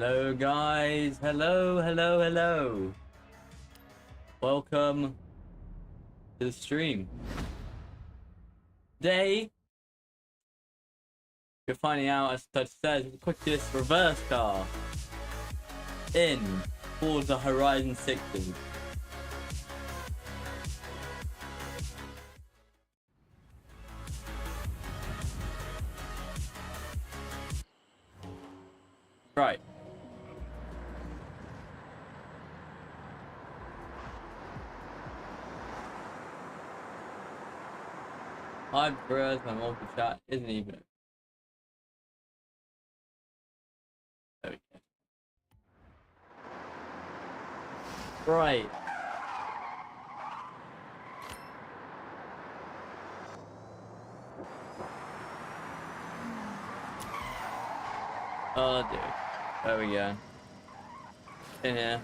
Hello guys, hello. Welcome to the stream. Today, you're finding out, as Touch says, the quickest reverse car in Forza Horizon 60. Right. My multiple chat isn't even. There we go. Right. Oh dude. There we go. In here.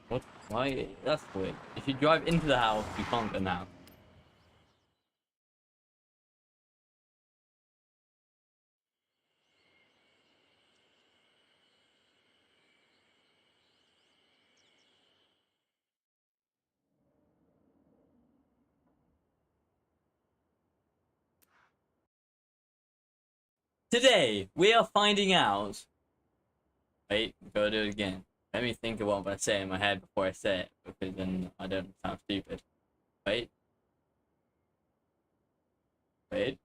What? Why? That's weird. If you drive into the house, you can't go now. Today, we are finding out. Wait, gotta do it again. Let me think of what I'm gonna say in my head before I say it, because then I don't sound stupid. Wait. Wait.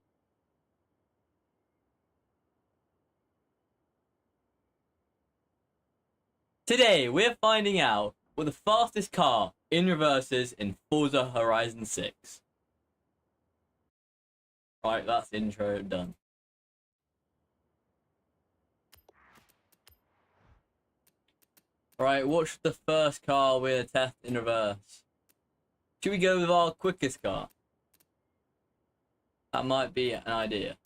Today, we're finding out what the fastest car in reverse is in Forza Horizon 6. Right, that's intro done. Right, what's the first car we're gonna test in reverse? Should we go with our quickest car? That might be an idea.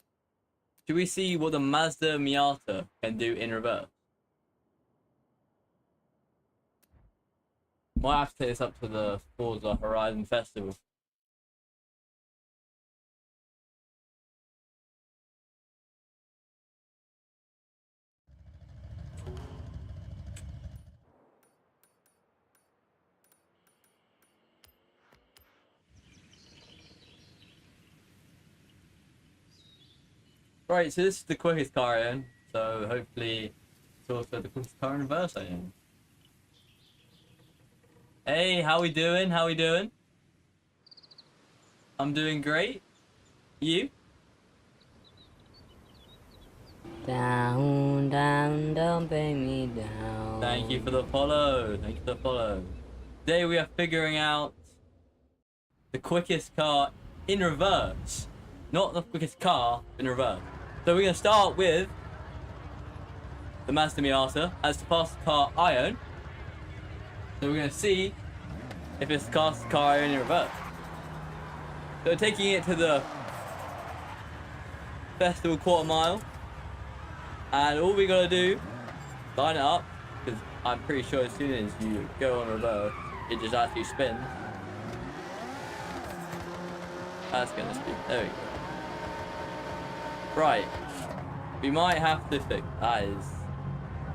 Should we see what the Mazda Miata can do in reverse? Might have to take this up to the Forza Horizon Festival. Right, so this is the quickest car I own, so hopefully it's also the quickest car in reverse I own. Hey, how we doing? How we doing? I'm doing great. You? Down, down, don't pay me down. Thank you for the follow. Thank you for the follow. Today we are figuring out the quickest car in reverse. Not the quickest car in reverse. So we're going to start with the Mazda Miata as the fastest car I own. So we're going to see if it's the fastest car I own in reverse. So we're taking it to the festival quarter mile. And all we got to do, line it up, because I'm pretty sure as soon as you go on reverse, it just actually spins. That's going to speed. There we go. Right. We might have to fix. That is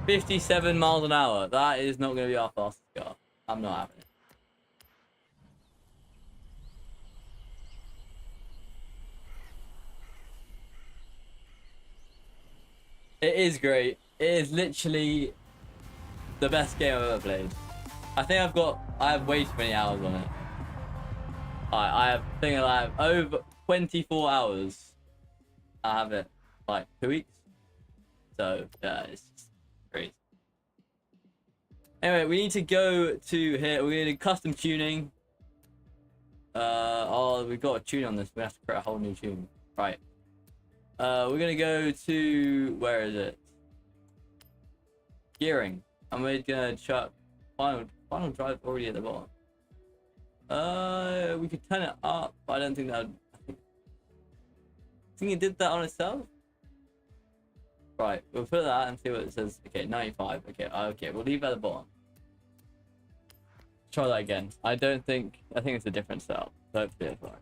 57 miles an hour. That is not going to be our fastest car. I'm not having it. It is great. It is literally the best game I've ever played. I think I have way too many hours on it. I have over 24 hours. I have it like 2 weeks. So yeah, it's just crazy. Anyway, we need to go to here. We're gonna do custom tuning. Oh, we've got a tune on this. We have to create a whole new tune. Right. We're gonna go to, where is it? Gearing. And we're gonna chuck final drive already at the bottom. We could turn it up, but I don't think that would, I think it did that on itself. Right, we'll put that and see what it says. Okay, 95. Okay, we'll leave it at the bottom. Try that again. I think it's a different setup. Hopefully it's right.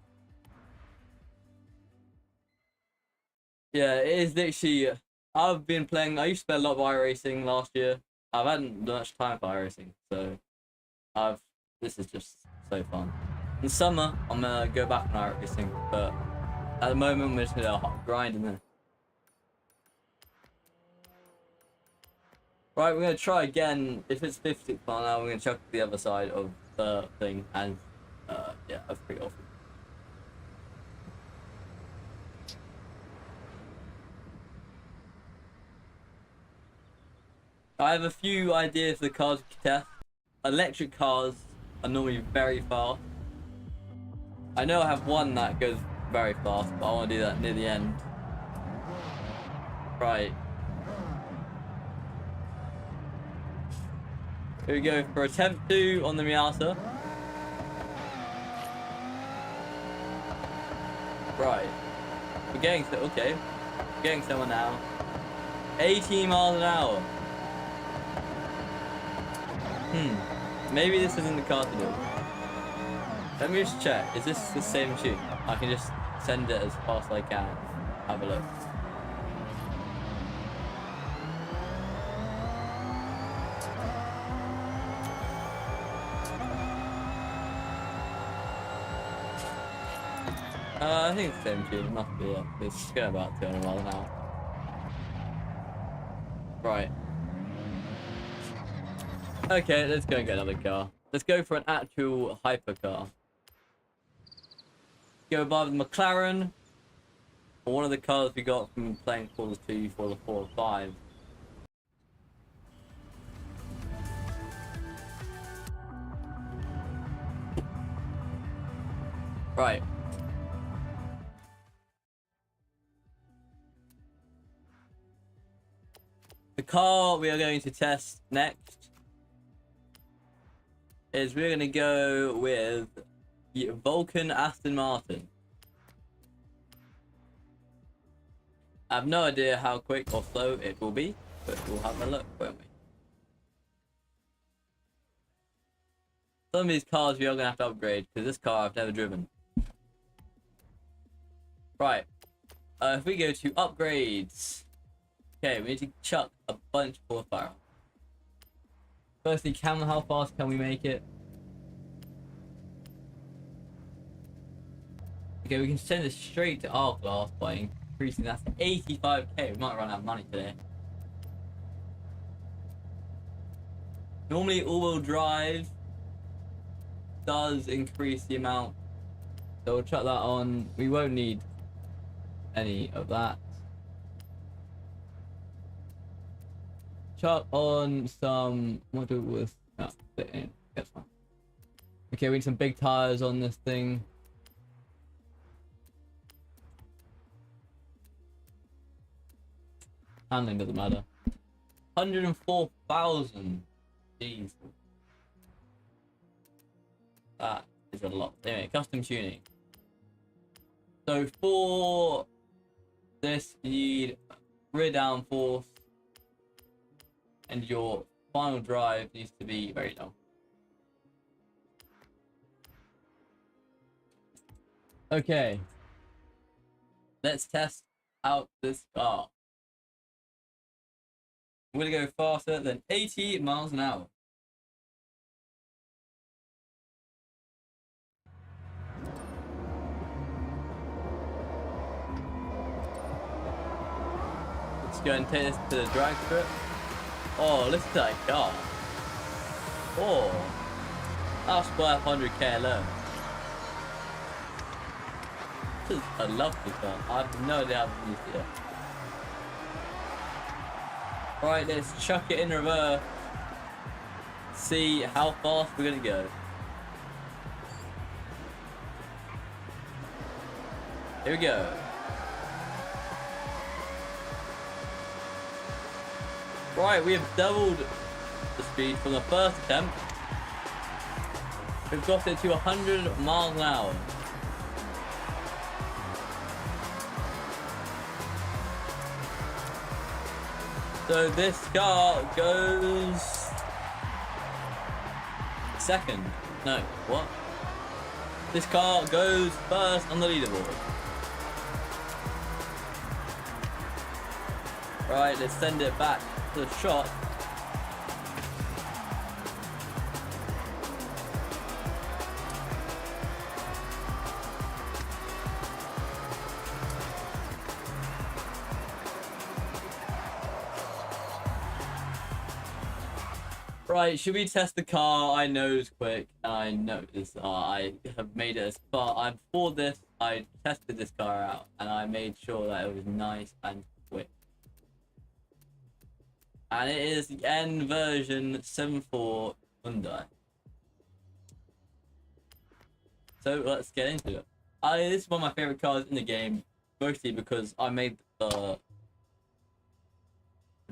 Yeah, it is literally. I've been playing. I used to play a lot of iRacing last year. I've hadn't much time for iRacing, so I've. This is just so fun. In summer, I'm gonna go back on iRacing, but at the moment, we're just gonna grind in there. Right, we're gonna try again. If it's 50th mile an hour, we're gonna chuck the other side of the thing, and yeah, that's pretty awful. I have a few ideas for the cars we can test. Electric cars are normally very fast. I know I have one that goes very fast, but I want to do that near the end. Right. Here we go for attempt 2 on the Miata. Right. We're getting so okay. We're getting somewhere now. 18 miles an hour. Maybe this isn't the car to do. Let me just check. Is this the same tune? I can just send it as fast as I can. Have a look. I think it's the same tune. It must be, yeah. It's going about 200 miles an hour. Right. Okay, let's go and get another car. Let's go for an actual hypercar. Go by the McLaren, or one of the cars we got from playing Forza 2, Forza 4, 5. Right. The car we are going to test next is we're going to go with the Vulcan Aston Martin. I have no idea how quick or slow it will be, but we'll have a look, won't we? Some of these cars we are going to have to upgrade, because this car I've never driven. Right. If we go to upgrades. Okay, we need to chuck a bunch of fire. Firstly, how fast can we make it? Okay, we can send it straight to R class by increasing that to 85k. We might run out of money today. Normally, all-wheel drive does increase the amount. So we'll chuck that on. We won't need any of that. Chuck on some. What do it with? No, that's fine. Okay, we need some big tires on this thing. Handling doesn't matter. 104,000. Jeez. That is a lot. Anyway, custom tuning. So for this, you need rear downforce, and your final drive needs to be very low. Okay. Let's test out this car. We're gonna go faster than 80 miles an hour. Let's go and take this to the drag strip. Oh, listen to that car. Oh, that's worth 100k alone. This is a lovely car. I have no idea how to use it. Right, let's chuck it in reverse. See how fast we're gonna go. Here we go. Right, we have doubled the speed from the first attempt. We've got it to 100 miles an hour. So this car goes second. No, what? This car goes first on the leaderboard. Right, let's send it back to the shop. Right, should we test the car? I knows quick, and I noticed I have made it as far. I'm for this. I tested this car out, and I made sure that it was nice and quick. And it is the N version 7.4 Hyundai. So let's get into it. This is one of my favorite cars in the game, mostly because I made the what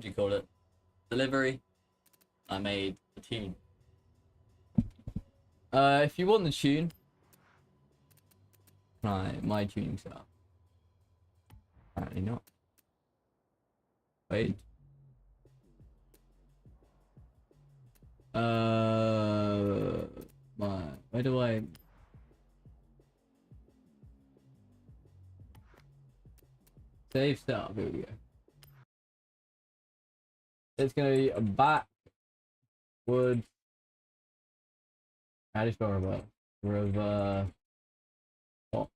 do you call it? Delivery. I made the tune. If you want the tune, my tuning setup. Apparently not. Wait. Where do I? Save setup. Here we go. It's gonna be a backwards. How do you spell reverse? Reverse. What?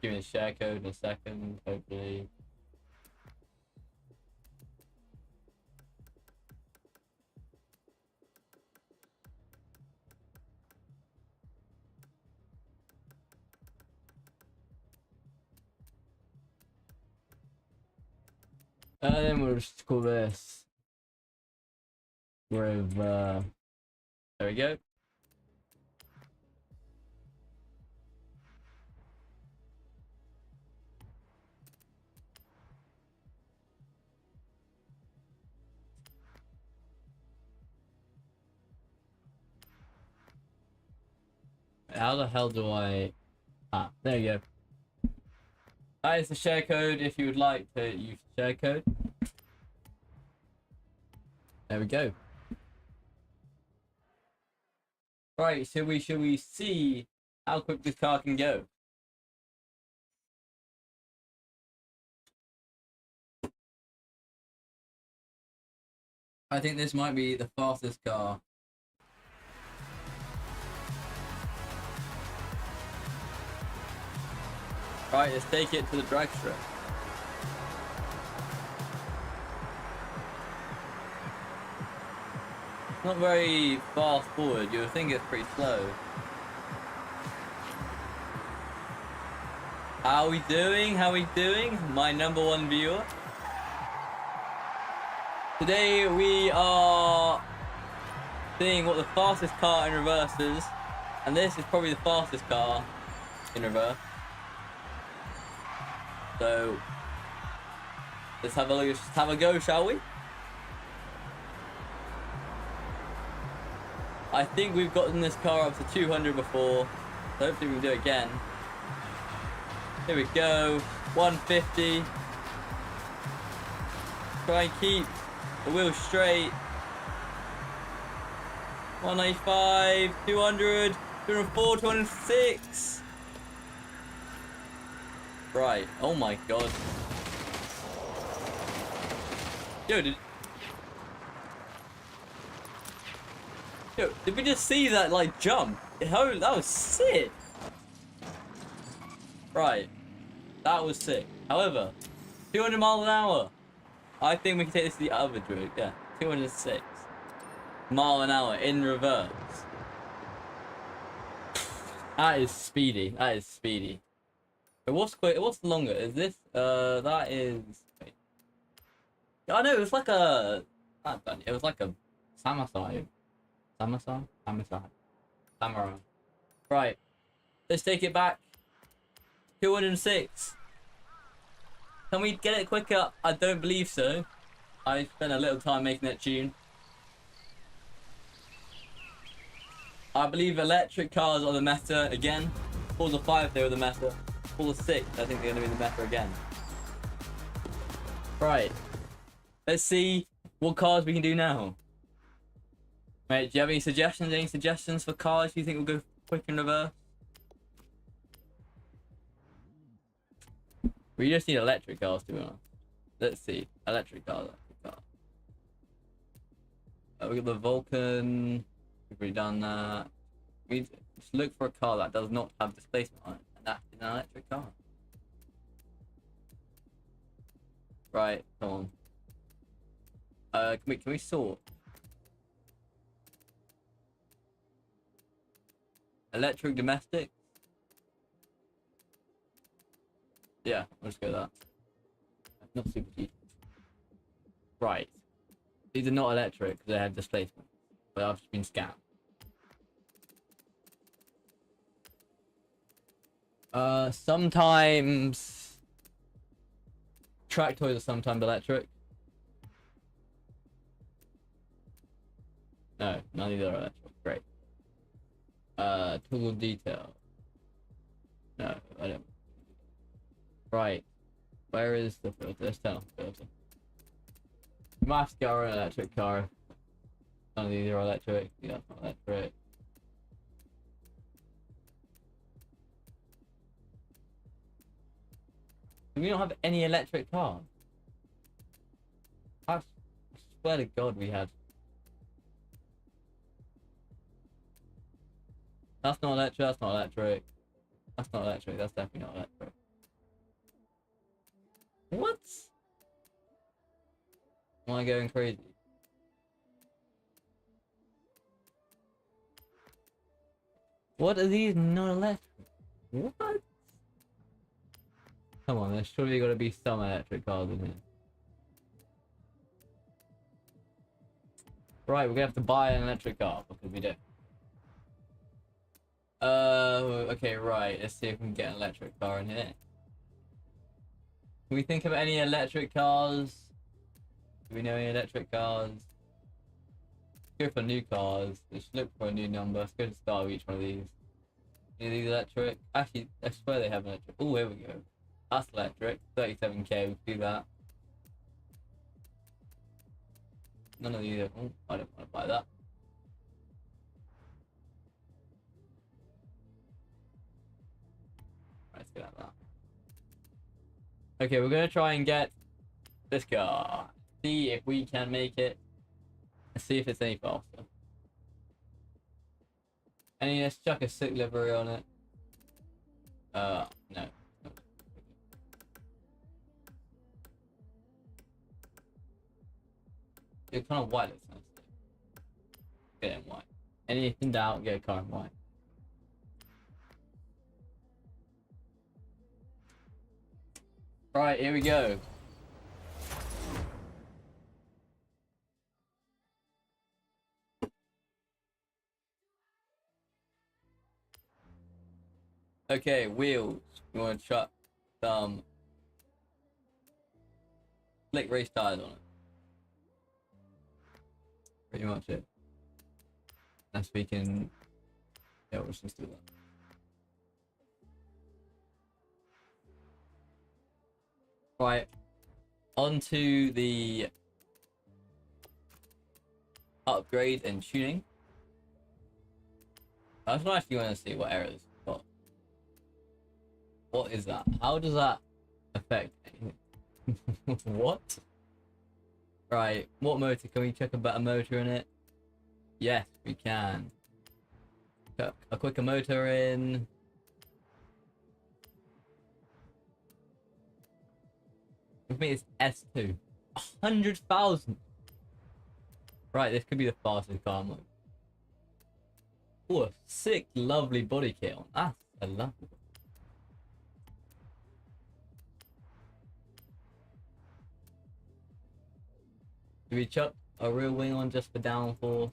Give me a share code in a second, hopefully. And then we'll just call this there we go. How the hell do I... Ah, there you go. That is the share code if you would like to use the share code. There we go. Right, shall we see how quick this car can go? I think this might be the fastest car. Right, let's take it to the drag strip. Not very fast forward, you would think it's pretty slow. How are we doing? How are we doing? My number one viewer. Today we are seeing what the fastest car in reverse is. And this is probably the fastest car in reverse. So let's have a go, shall we? I think we've gotten this car up to 200 before, so hopefully we can do it again. Here we go, 150. Try and keep the wheel straight. 195, 200, 204, 206. Right, oh my god. Yo, did we just see that, like, jump? Oh, that was sick. Right, that was sick. However, 200 miles an hour. I think we can take this to the other route. Yeah, 206 mile an hour in reverse. That is speedy. That is speedy. But what's quick? What's longer? Is this? That is. Wait. Oh no, it was like a. It was like a samurai. Samurai. Right. Let's take it back. 206. Can we get it quicker? I don't believe so. I spent a little time making that tune. I believe electric cars are the meta again. Forza 5, they were the meta. Forza 6, I think they're going to be the meta again. Right. Let's see what cars we can do now. Mate, do you have any suggestions? Any suggestions for cars you think will go quick in reverse? We just need electric cars, to be honest. Let's see. Electric cars. We got the Vulcan. We've already done that. We just look for a car that does not have displacement on it, and that is an electric car. Right, come on. Can we sort? Electric domestic? Yeah, let's go with that. Not super cheap. Right. These are not electric because they have displacement. But I've just been scammed. Sometimes track toys are sometimes electric. No, none of these are electric. Great. Tool detail. No, I don't. Right. Where is the filter? Let's turn off the filter. You might have to get an electric car. None of these are electric. Yeah, that's not electric. We don't have any electric cars. I swear to God we had. That's not electric, that's not electric. That's not electric, that's definitely not electric. What? Am I going crazy? What are these not electric? What? Come on, there's surely gotta be some electric cars in here. Right, we're gonna have to buy an electric car because we don't. Okay, right. Let's see if we can get an electric car in here. Can we think of any electric cars? Do we know any electric cars? Let's go for new cars. Let's look for a new number. Let's go to the start of each one of these. Any of these electric? Actually, I swear they have electric. Oh, here we go. That's electric. 37k, we can do that. None of these are. Oh, I don't want to buy that. Let's get that. Okay, we're gonna try and get this car. See if we can make it. Let's see if it's any faster. And let's chuck a sick livery on it. No. You're kind of white, looks nice. Get it in white. Any in doubt, get a car in white. Right, here we go. Okay, wheels. We want to chuck some slick race tires on it. Pretty much it. And we can. Yeah, let's just do that. Right, onto the upgrade and tuning. I just actually want to see what errors. What is that? How does that affect anything? What? Right, what motor? Can we check a better motor in it? Yes, we can. Chuck a quicker motor in. With me, it's S2. 100,000. Right, this could be the fastest car mode. Oh, a sick, lovely body kit on. That's a lovely. Do we chuck a real wing on just for downforce?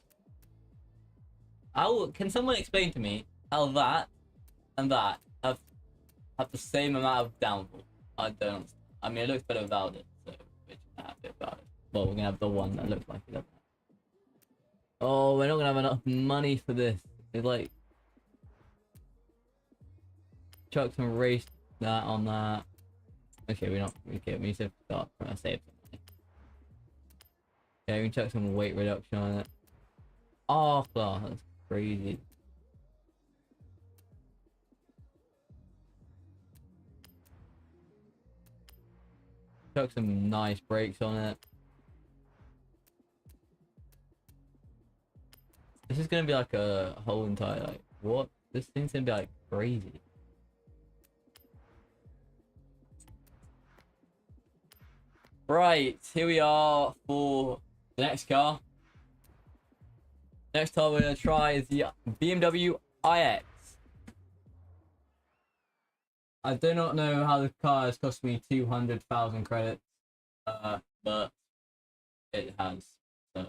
Can someone explain to me how that and that have the same amount of downforce? I don't understand. I mean, it looks better without it, so we're just gonna have it without it. Well, we're gonna have the one that looks like it doesn't. Oh, we're not gonna have enough money for this. It's like chuck some race that on that. Okay, we're not. Okay, we need to start trying to save some money. Okay, we can chuck some weight reduction on it. Oh, that's crazy. Took some nice brakes on it. This is gonna be like a whole entire like what? This thing's gonna be like crazy. Right, here we are for the next car. Next car we're gonna try is the BMW iX. I do not know how the car has cost me 200,000 credits, but it has. So.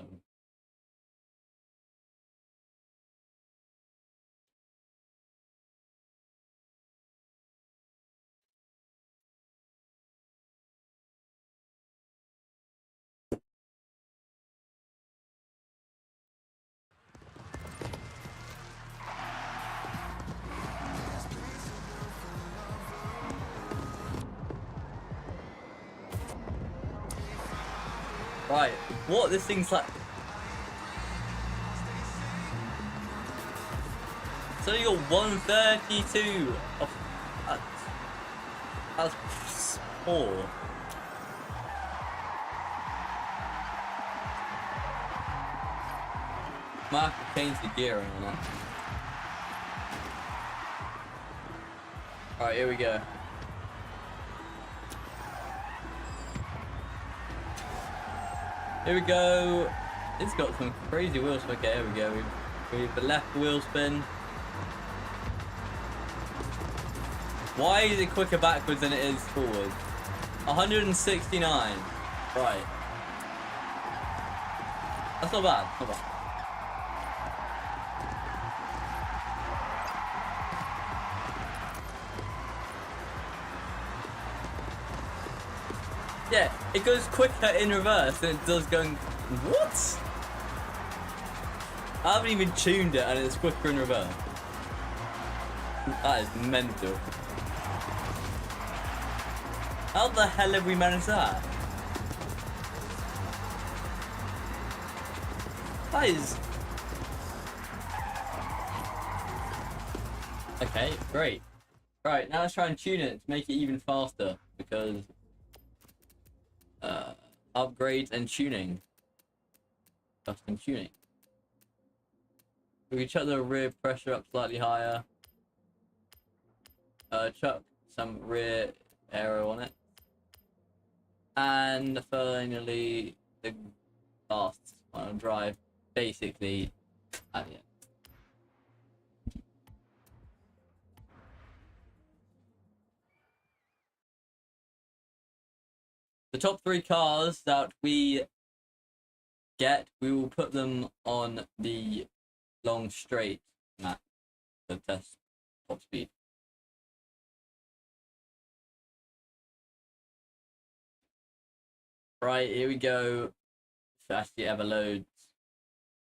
Right, what this thing's like. So you got 132 of that's poor. Might have to change the gearing on that. Alright, here we go. Here we go. It's got some crazy wheels. Okay, here we go. We have the left wheel spin. Why is it quicker backwards than it is forward? 169. Right. That's not bad. Not bad. Yeah, it goes quicker in reverse than it does going... What? I haven't even tuned it and it's quicker in reverse. That is mental. How the hell have we managed that? That is... Okay, great. Right, now let's try and tune it to make it even faster, because... upgrades and tuning. Custom tuning. We can chuck the rear pressure up slightly higher. Chuck some rear aero on it. And finally, the last final drive, basically, at the end. The top 3 cars that we get, we will put them on the long straight map to test top speed. Right, here we go. If it actually ever loads,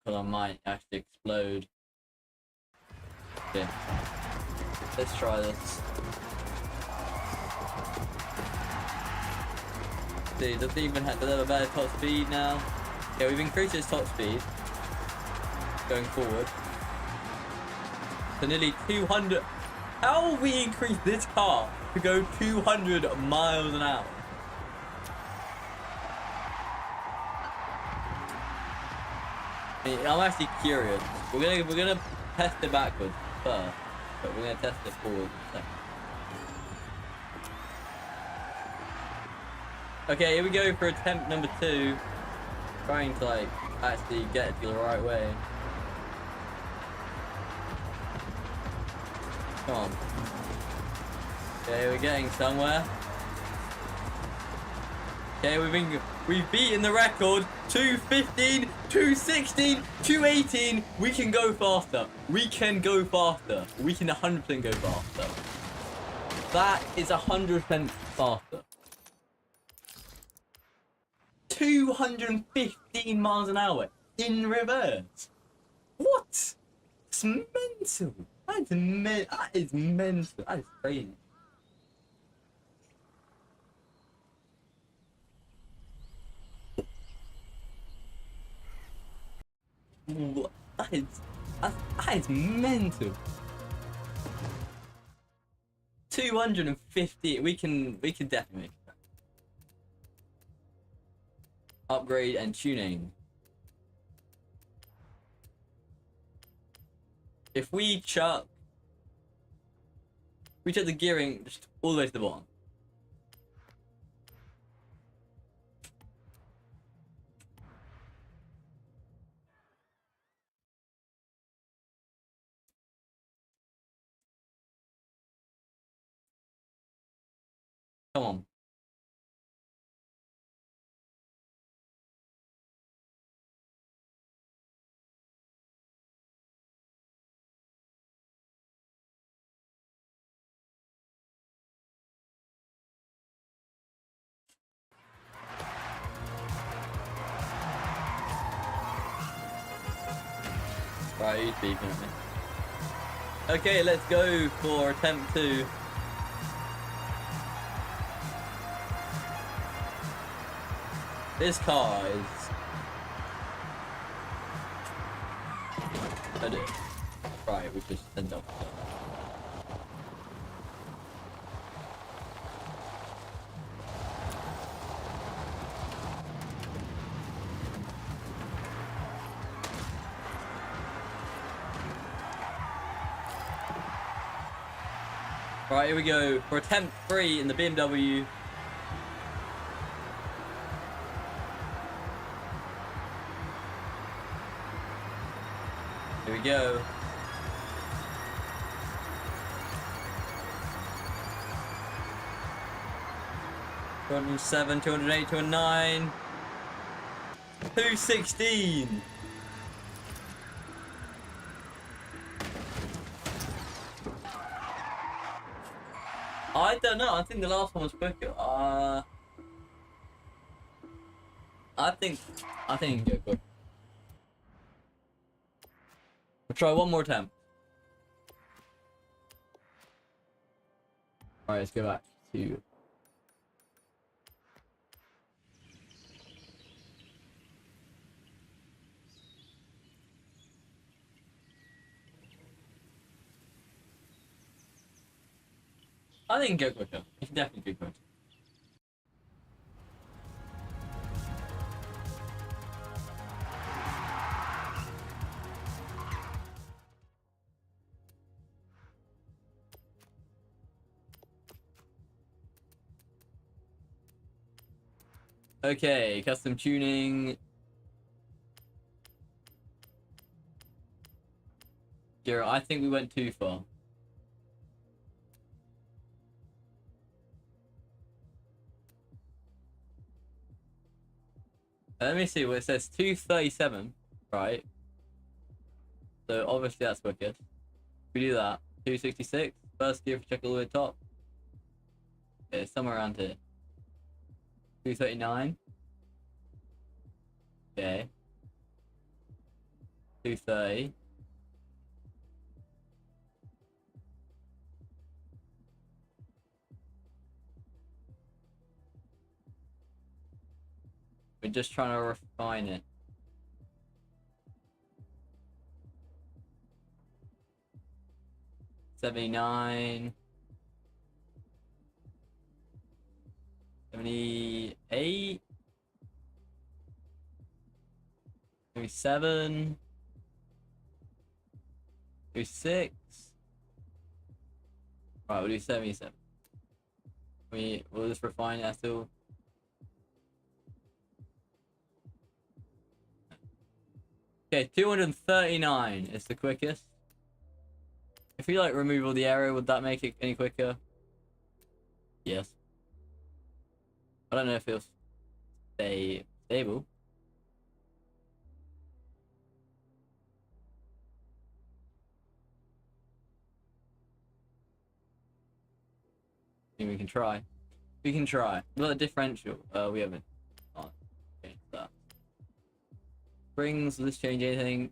because I might actually explode. Yeah. Let's try this. See, it doesn't even have a better top speed now. Yeah, we've increased its top speed going forward to nearly 200. How have we increased this car to go 200 miles an hour? I'm actually curious. We're gonna test it backwards first, but we're gonna test it forward second. Okay, here we go for attempt number 2. Trying to like actually get it to the right way. Come on. Okay, we're getting somewhere. Okay, we've beaten the record. 215, 216, 218. We can go faster. We can go faster. We can 100% go faster. That is 100% faster. 215 miles an hour in reverse. What? It's mental. That is mental. That is crazy. that is mental. 250. We can definitely make that. Upgrade and tuning. If we chuck the gearing just all the way to the bottom. Come on. Right, he's beeping at me. Okay, let's go for attempt 2. This car is... Right, we just end up. Right, here we go for attempt 3 in the BMW. Here we go. $207, $208, $209, $216. I don't know. I think the last one was quicker. I think you can go quick. We'll try one more attempt. All right, let's go back to. I think you can go quicker. You can definitely go quicker. Okay, custom tuning. Garrett, I think we went too far. Let me see what it says. 237, right? So obviously that's wicked. We do that. 266. First gear, if you check all the way top. Okay, somewhere around here. 239. Okay. 230. We're just trying to refine it. $79. $78. $77. $6. Right, we'll do 77. We'll just refine it still. Okay, 239 is the quickest. If you like remove all the aero, would that make it any quicker? Yes. I don't know if it'll stay stable. I think we can try. We can try. We've got a differential. We haven't. Oh, changed that. Springs, will this change anything?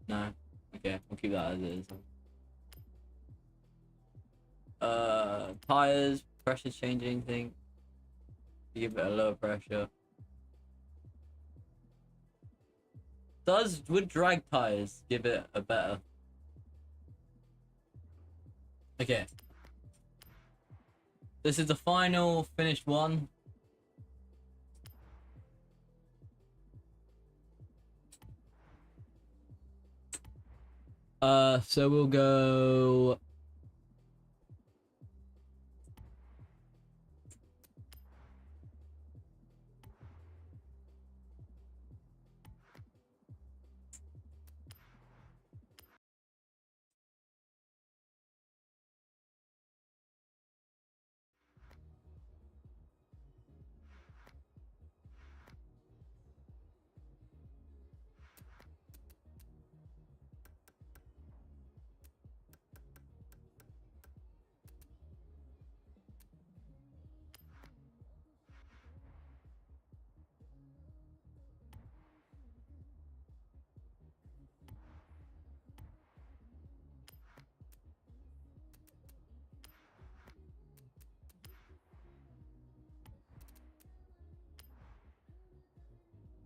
No. Okay, we'll keep that as it is. Tires, pressure change anything? to give it a lower pressure. Would drag tires give it a better? Okay. This is the final finished one. So we'll go.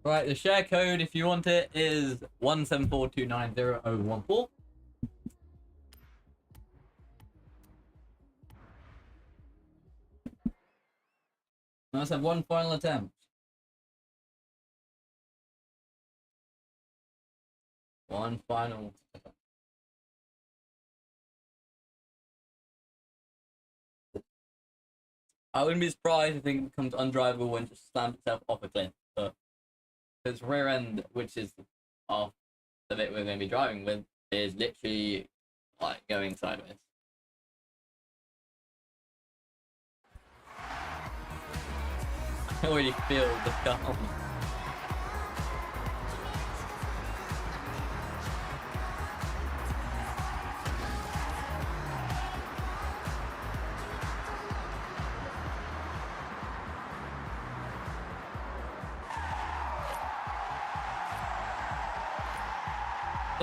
Right, the share code, if you want it, is 174290014. Let's have one final attempt. One final. I wouldn't be surprised if it becomes undrivable and just slams itself off a cliff. But its rear end, which is half the bit we're going to be driving with, is literally like going sideways. I already feel the car.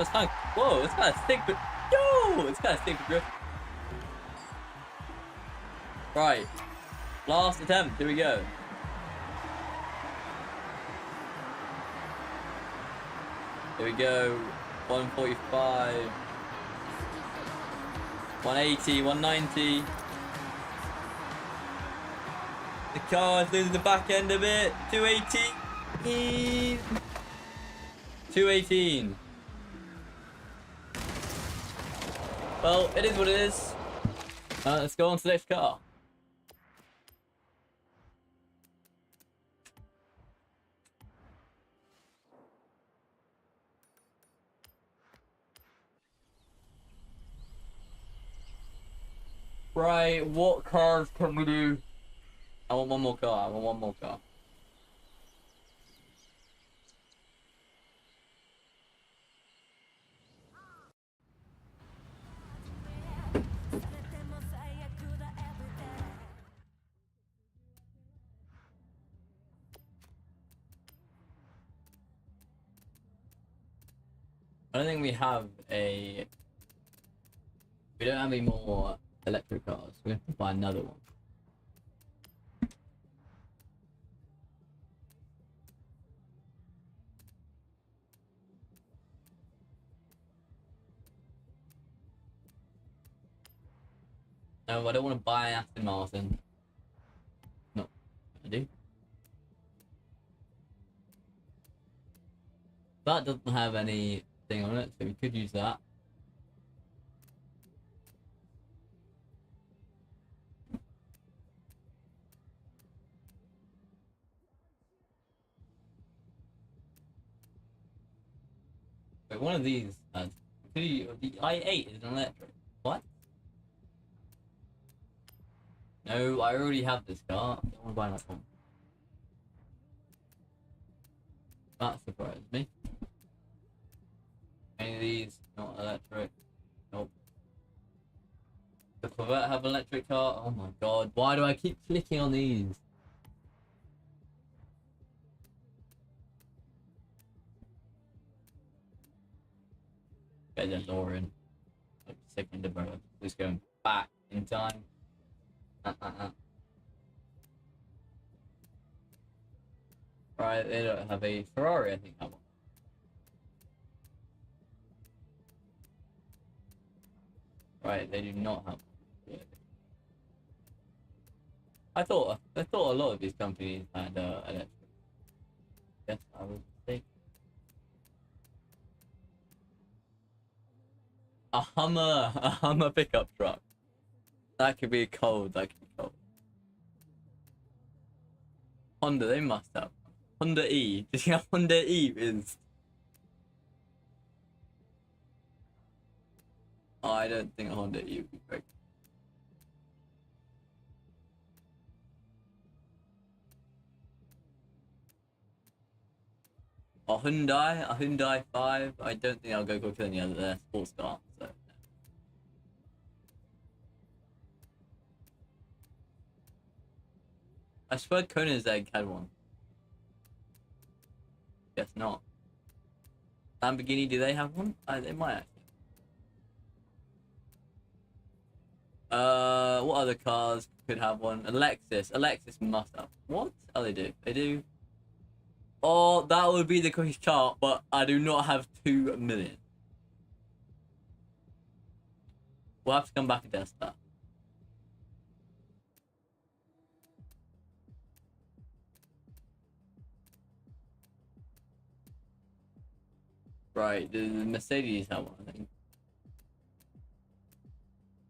It's kind of, whoa, it's kind of thick, but yo, it's kind of thick grip. Right, last attempt. Here we go. Here we go. 145, 180, 190. The car is losing the back end a bit. 218. 218. Well, it is what it is. Let's go on to the next car. Right, what cars can we do? I want one more car. I want one more car. I don't think we have a. We don't have any more electric cars. We have to buy another one. No, I don't want to buy an Aston Martin. No, I do. That doesn't have anything on it, so we could use that. Wait, one of these. The i8 is an electric. What? No, I already have this car. I don't want to buy that one. That surprised me. Any of these not electric? Nope. Does Corvette have an electric car? Oh my god, why do I keep clicking on these? Okay, then Lauren. Second of all, just going back in time. Right, they don't have a Ferrari, I think that one. Right, they do not have one. I thought a lot of these companies had electric. Yes, I would say. A Hummer pickup truck. That could be cold, that could be cold. Honda, they must have. Honda E. Just yeah, Honda E is. Oh, I don't think a Honda E would be great. A Hyundai 5. I don't think I'll go quicker than the other sports car. So. I swear Koenigsegg had one. Guess not. Lamborghini, do they have one? They might actually. What other cars could have one? Alexis must have. What? Oh, they do. They do. Oh, that would be the quickest chart, but I do not have 2 million. We'll have to come back and test that. Right, the Mercedes have one, I think.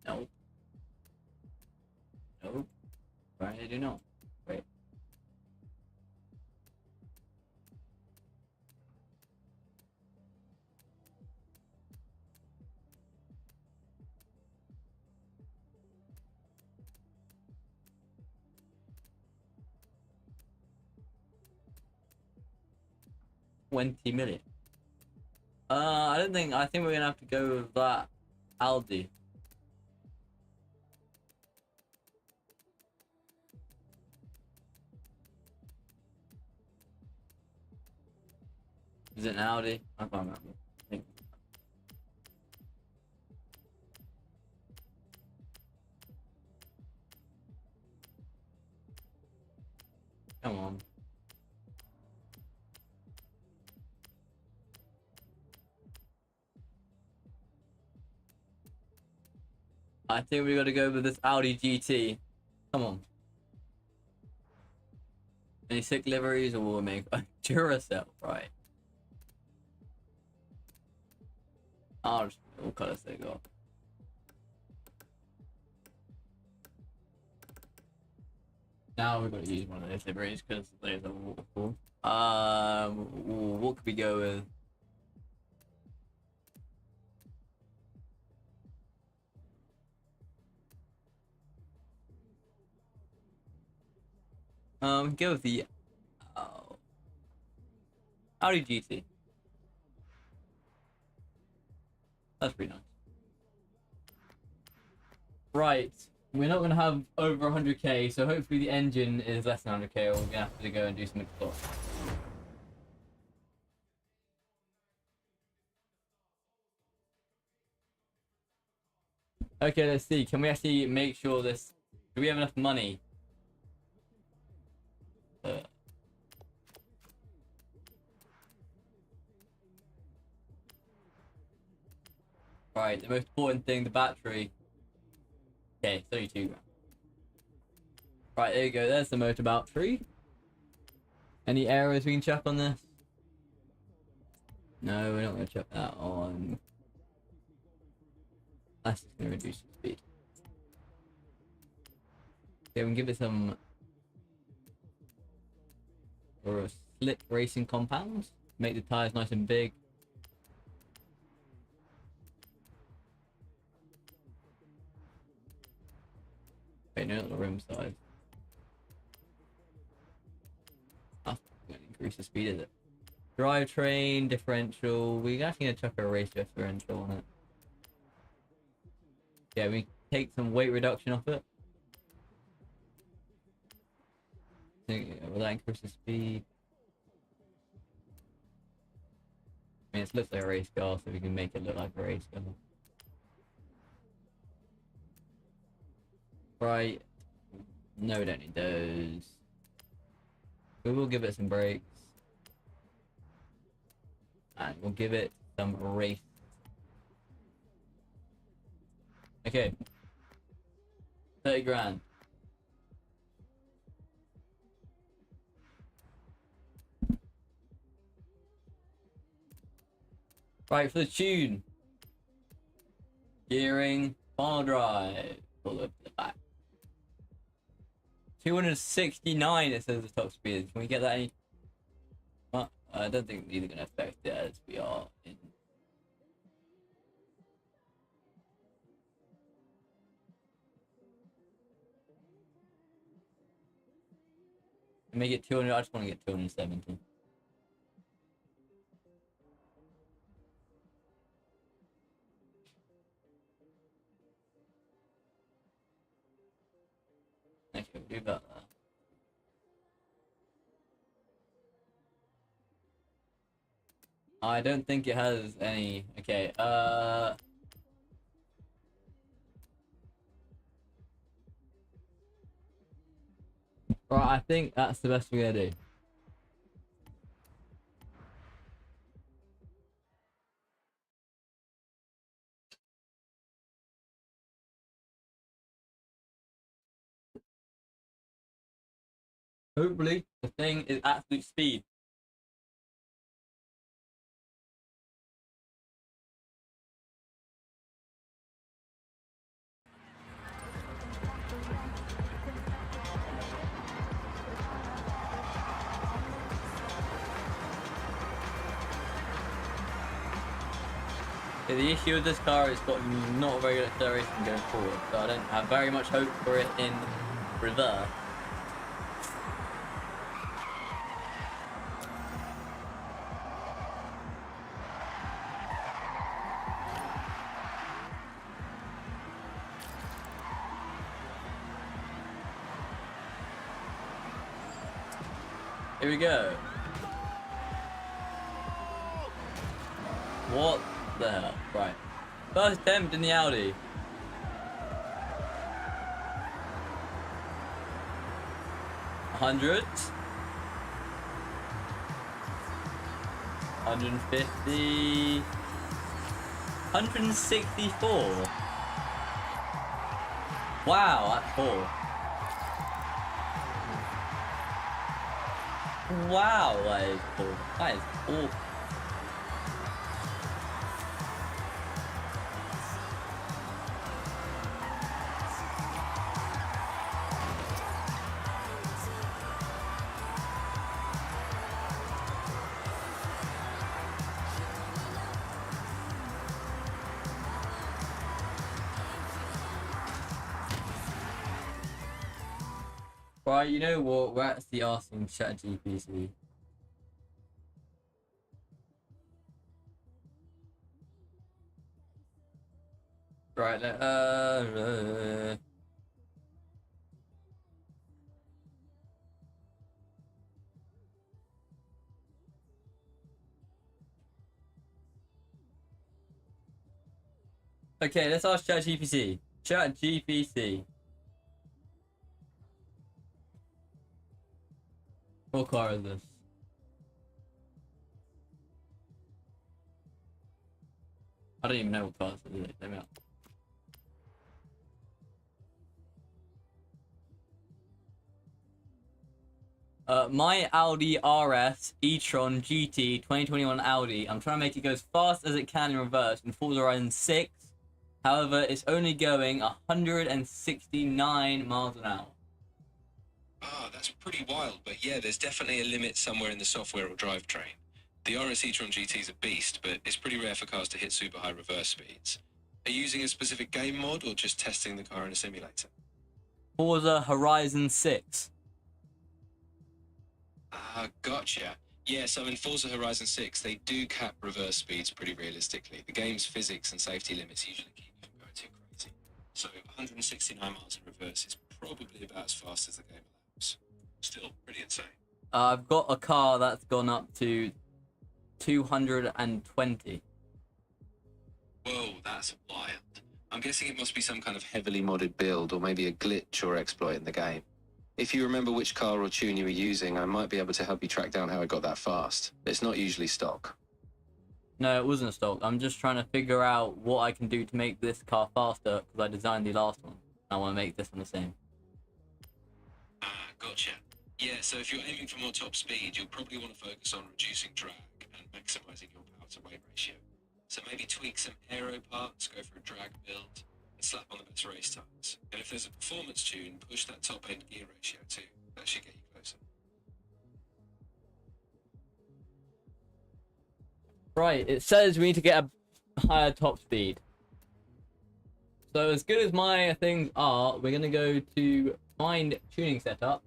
Nope. Nope. Right, I do not. Wait. $20 million. I think we're gonna have to go with that Aldi. Is it an Audi? I can't remember. I think. Come on. I think we gotta go with this Audi GT. Come on. Any sick liveries or we'll make Duracell, right? I'll just what colors they got. Now we've got to use one of those liveries because they're the waterfall. What could we go with? Go with the Audi GT. That's pretty nice. Right, we're not gonna have over 100k, so hopefully the engine is less than 100k, or we're gonna have to go and do some explore. Okay, let's see. Can we actually make sure this? Do we have enough money? Right, the most important thing, the battery. Okay, 32 grand. Right, there you go. There's the motor battery. Any errors we can check on this? No, we're not going to check that on. That's just going to reduce the speed. Okay, we can give it some. Or a slick racing compound. Make the tires nice and big. Wait, no, not the rim size. That's going to increase the speed, is it? Drivetrain, differential. We're actually going to chuck a race differential on it. Yeah, we take some weight reduction off it. Will that increase the speed? I mean, it looks like a race car, so we can make it look like a race car. Right. No, we don't need those. We will give it some brakes. and we'll give it some race. Okay. 30 grand. Right, for the tune. Gearing, final drive. All over the back. 269 it says the top speed. Can we get that any? Well, I don't think these are going to affect it as we are in. Make it 200. I just want to get 270. Okay, we'll do that. I don't think it has any. Okay, right, I think that's the best we're gonna do. Hopefully, the thing is absolute speed. Okay, the issue with this car is got not very good acceleration going forward, so I don't have very much hope for it in reverse. Here we go. What the hell? Right. First attempt in the Audi. $100. 150. 164. Wow, that's poor. Wow, that is poor. That is awful. Right, you know what? We're actually asking ChatGPT. Right, okay, let's ask ChatGPT. ChatGPT. What car is this? I don't even know what car this is. Let me out. My Audi RS e-tron GT 2021 Audi. I'm trying to make it go as fast as it can in reverse in Forza Horizon 6. However, it's only going 169 miles an hour. Ah, that's pretty wild, but yeah, there's definitely a limit somewhere in the software or drivetrain. The RS e-tron GT is a beast, but it's pretty rare for cars to hit super high reverse speeds. Are you using a specific game mod or just testing the car in a simulator? Forza Horizon 6. Ah, gotcha. Yeah, so in Forza Horizon 6, they do cap reverse speeds pretty realistically. The game's physics and safety limits usually keep you from going too crazy. So 169 miles in reverse is probably about as fast as the game allows. Still pretty insane. I've got a car that's gone up to 220. Whoa, that's wild. I'm guessing it must be some kind of heavily modded build or maybe a glitch or exploit in the game. If you remember which car or tune you were using, I might be able to help you track down how it got that fast. It's not usually stock. No, it wasn't stock. I'm just trying to figure out what I can do to make this car faster because I designed the last one. I want to make this one the same. Ah, gotcha. Yeah, so if you're aiming for more top speed, you'll probably want to focus on reducing drag and maximizing your power to weight ratio. So maybe tweak some aero parts, go for a drag build, and slap on the best race times. And if there's a performance tune, push that top end gear ratio too. That should get you closer. Right, it says we need to get a higher top speed. So as good as my things are, we're gonna go to find tuning setups,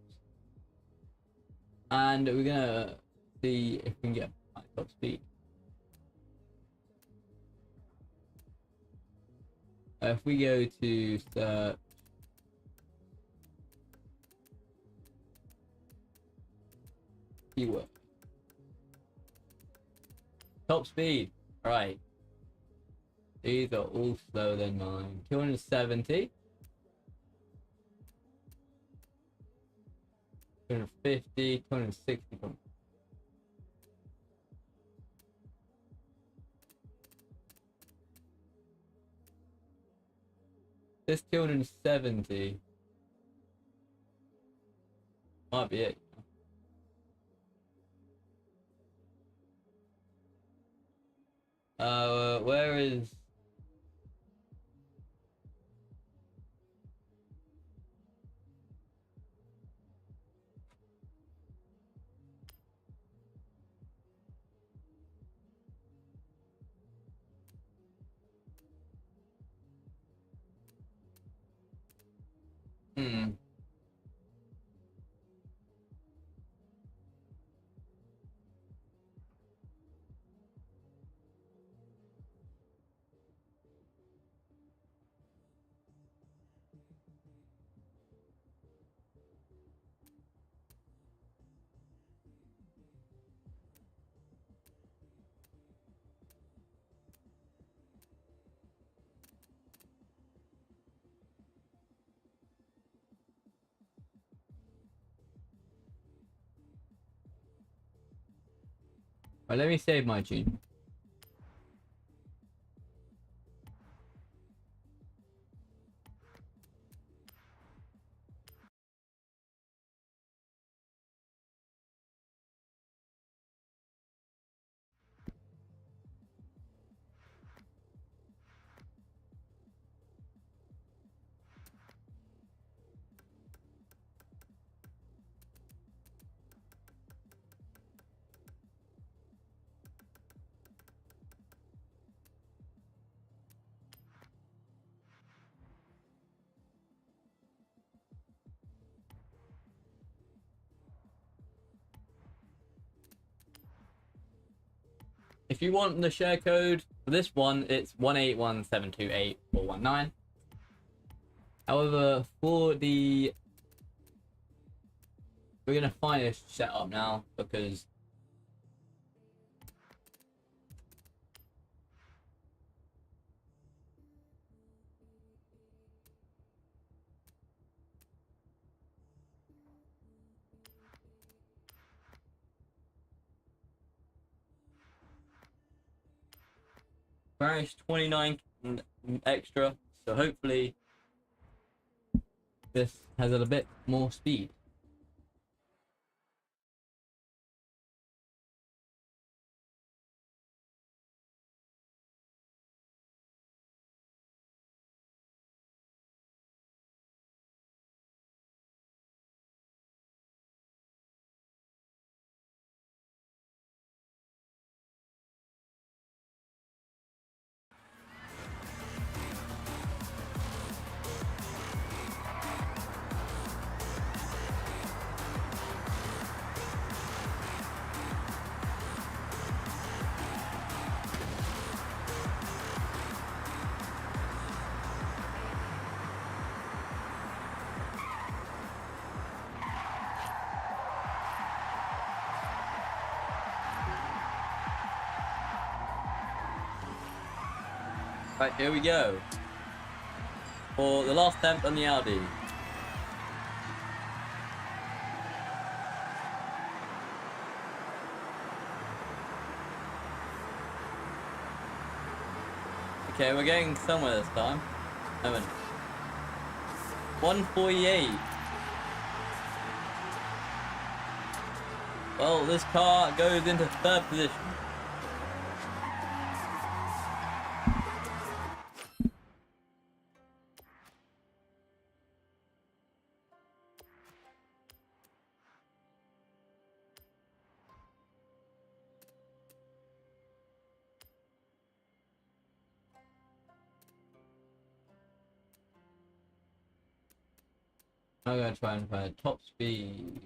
and we're gonna see if we can get high top speed. If we go to search, keyword, top speed, right. These are all slower than mine. 270. 250, 260. This 270 might be it. Where is... Hmm. Right, let me save my tune. If you want the share code for this one, it's 181728419. However, for the... We're going to find this setup now because... Various 29 extra, so hopefully this has a bit more speed. Right, here we go. For the last attempt on the Audi. Okay, we're getting somewhere this time. I mean, 148. Well, this car goes into third position. I'm gonna try and find top speed.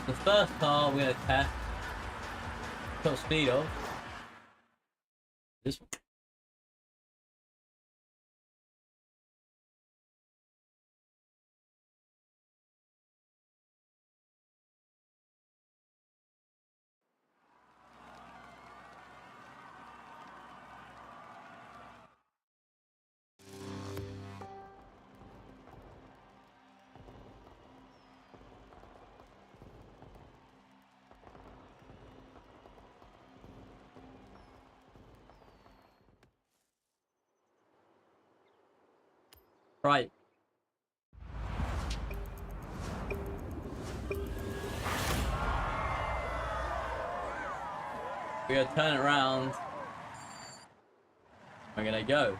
The first car we're gonna test top speed of this one. Right. We're gonna turn it around. We're gonna go.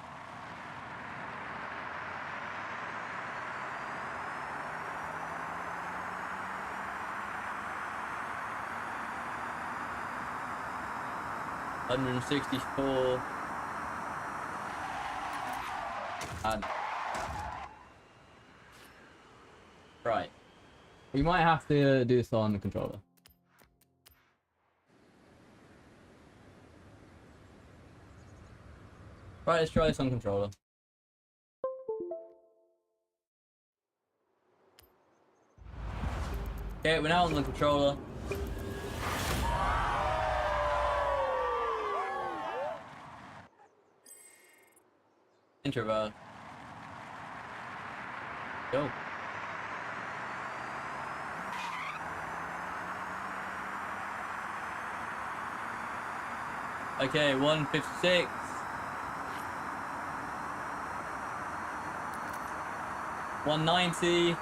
$164 and right. We might have to do this on the controller. Right, let's try this on controller. Okay, we're now on the controller. Introvert. Go. Okay, 156. 190.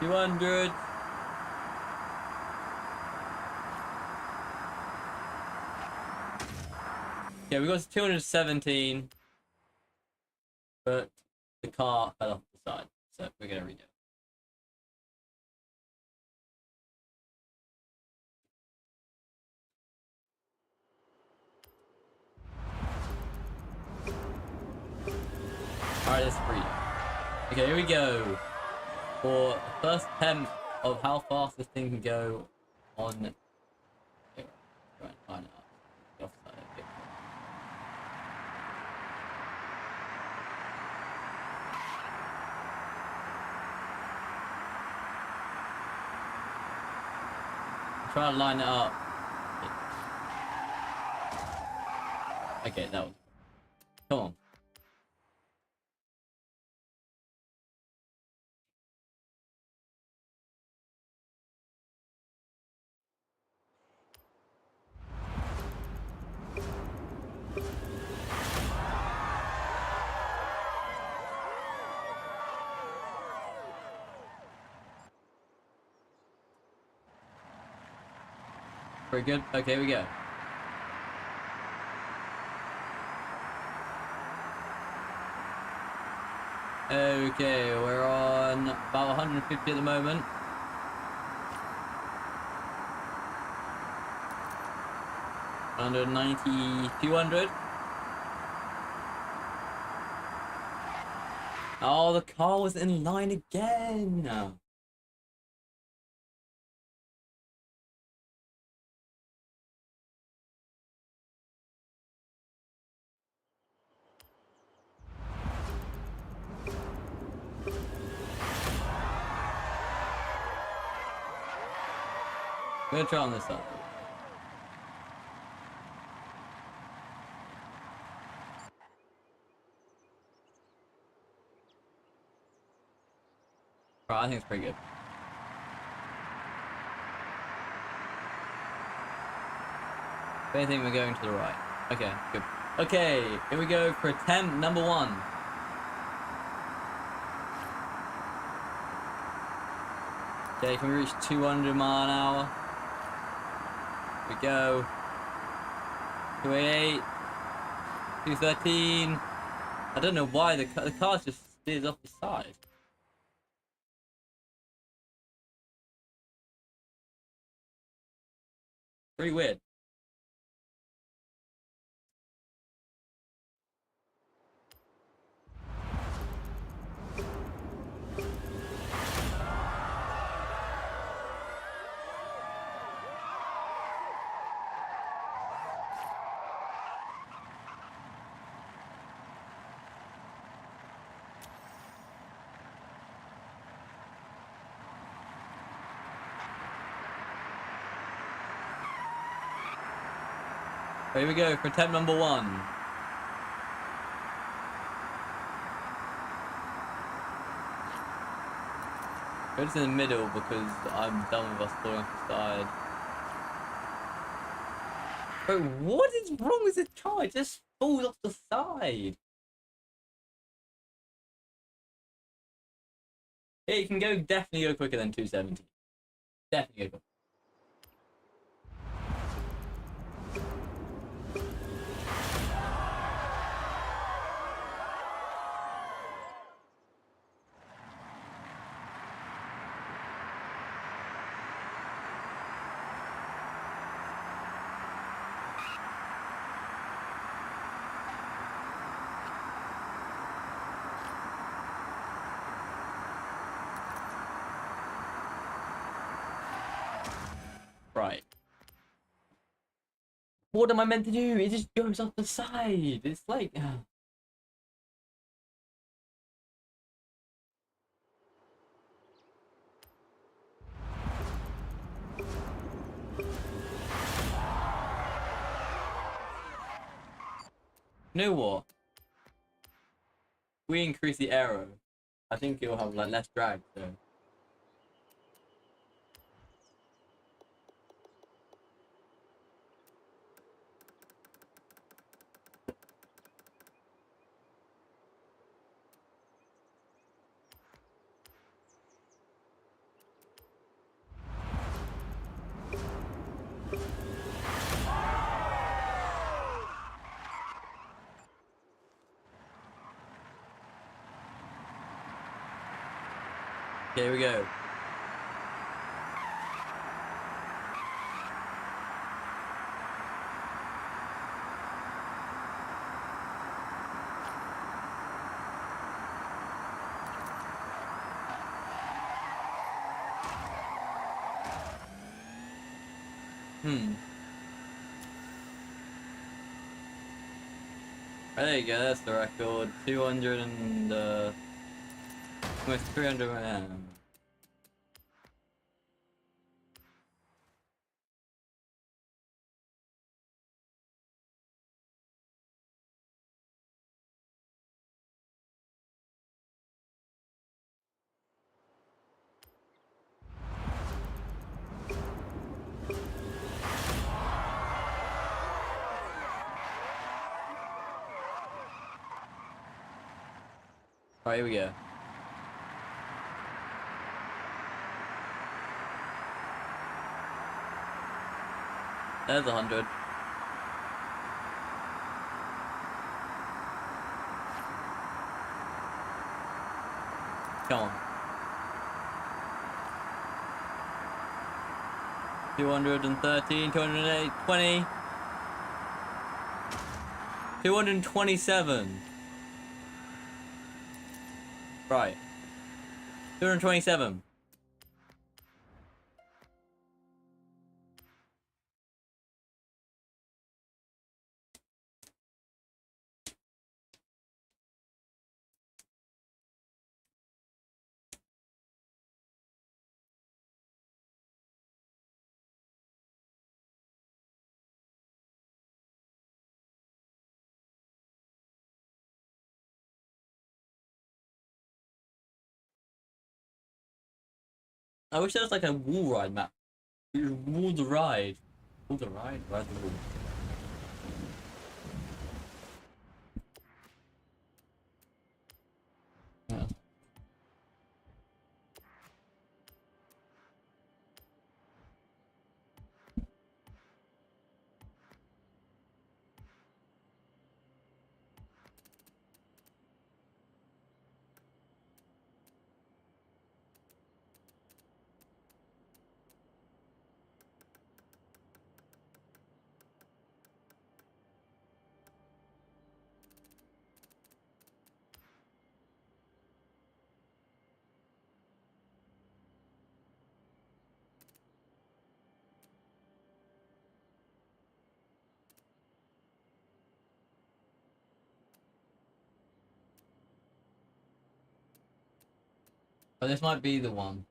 200. Yeah, we got to 217. But the car fell off the side, so we're gonna redo it. Alright, let's read it. Okay, here we go. For the first attempt of how fast this thing can go on. Okay, try and line it up. The offside a bit. Try to line it up. Okay, that was. Come on. Very good. Okay, we go. Okay, we're on about 150 at the moment. Under 90, 200. Oh, the car was in line again. I'm gonna try on this side. Right, I think it's pretty good. If anything, we're going to the right. Okay, good. Okay, here we go for attempt number 1. Okay, can we reach 200 mile an hour? Here we go. 288. 213. I don't know why the car just steers off the side. Pretty weird. Here we go for attempt number 1. Go to the middle because I'm done with us falling off the side. Bro, what is wrong with this car? It just falls off the side. It can go definitely go quicker than 270. Definitely go quicker. Right. What am I meant to do? It just goes off the side. It's like... You know what? We increase the aero. I think it'll have like less drag, so... Okay, here we go. There you go, that's the record. 200 and almost 300. Alright, here we go. There's 100. Come on. 213, 208, 20. 227. Right. 227. I wish there was like a wall ride map. You just wall the ride. Wall the ride? Ride the wall. But this might be the one.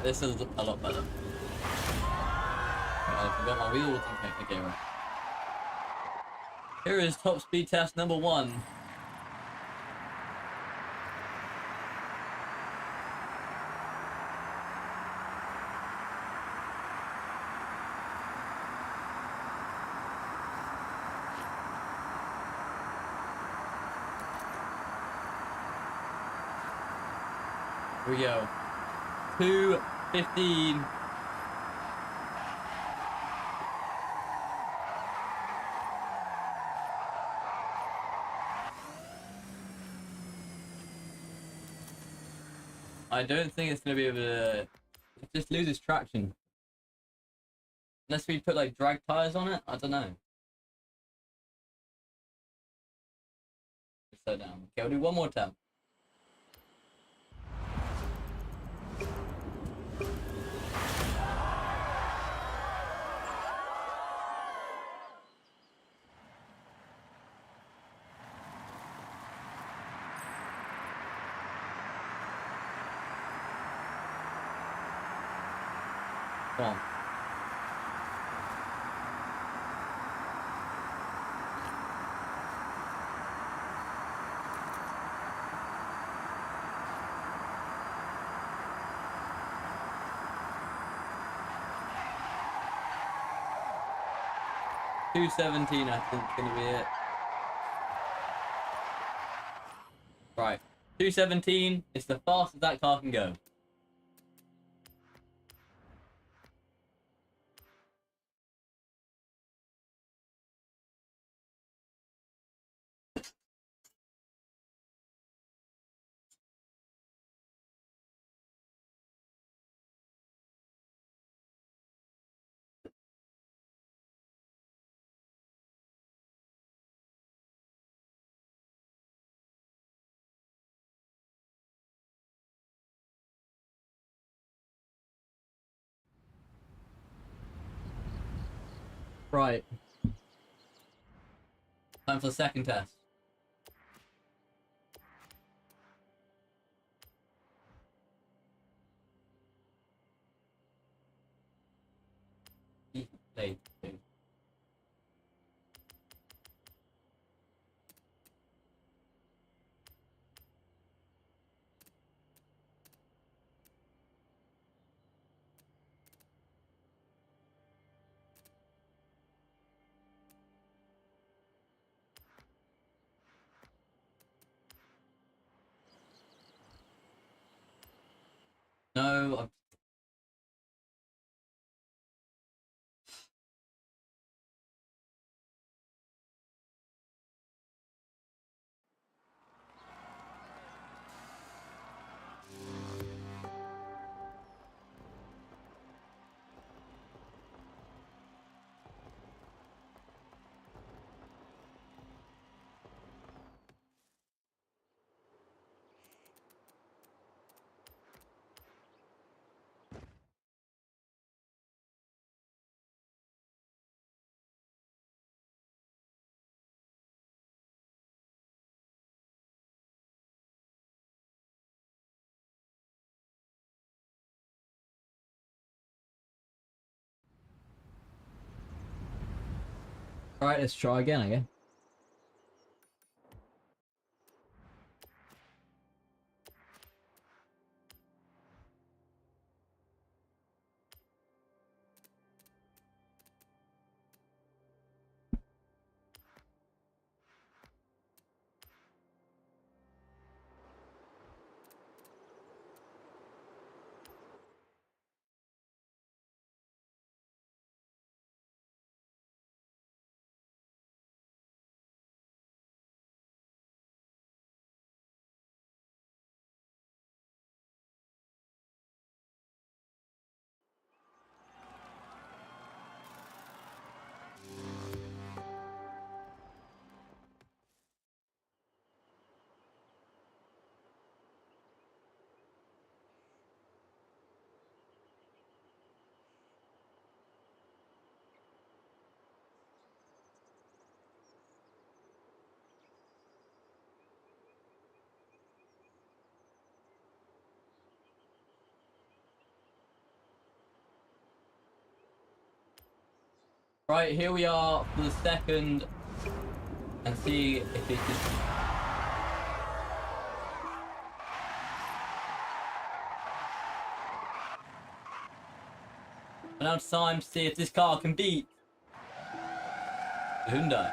This is a lot better. I forgot my wheels. Okay, right. Here is top speed test number 1. Here we go. 2:15. I don't think it's gonna be able to. It just loses traction. Unless we put like drag tires on it, I don't know. Slow down. Okay, we'll do one more time. Come on. $2.17, I think, is gonna be it. Right. 2:17. It's the fastest that car can go. Right. Time for the second test. Play. No, I'm Alright, let's try again, I guess. Right, here we are for the second. And see if it just... Now it's time to see if this car can beat the Hyundai.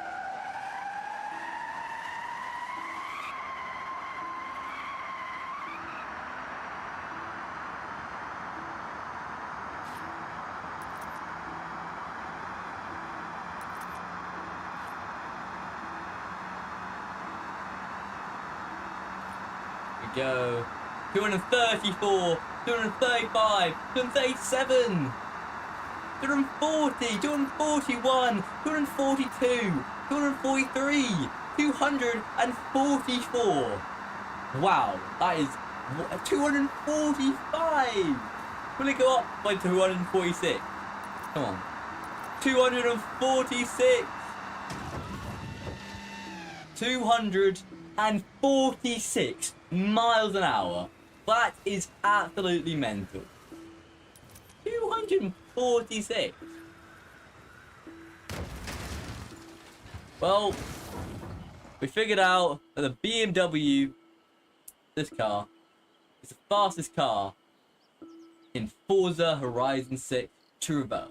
We go 234, 235, 237, 240, 241, 242, 243, 244. Wow, that is 245. Will it go up by 246? Come on. 246. 246 miles an hour. That is absolutely mental. 246. Well, we figured out that the BMW, this car, is the fastest car in Forza Horizon 6 to reverse.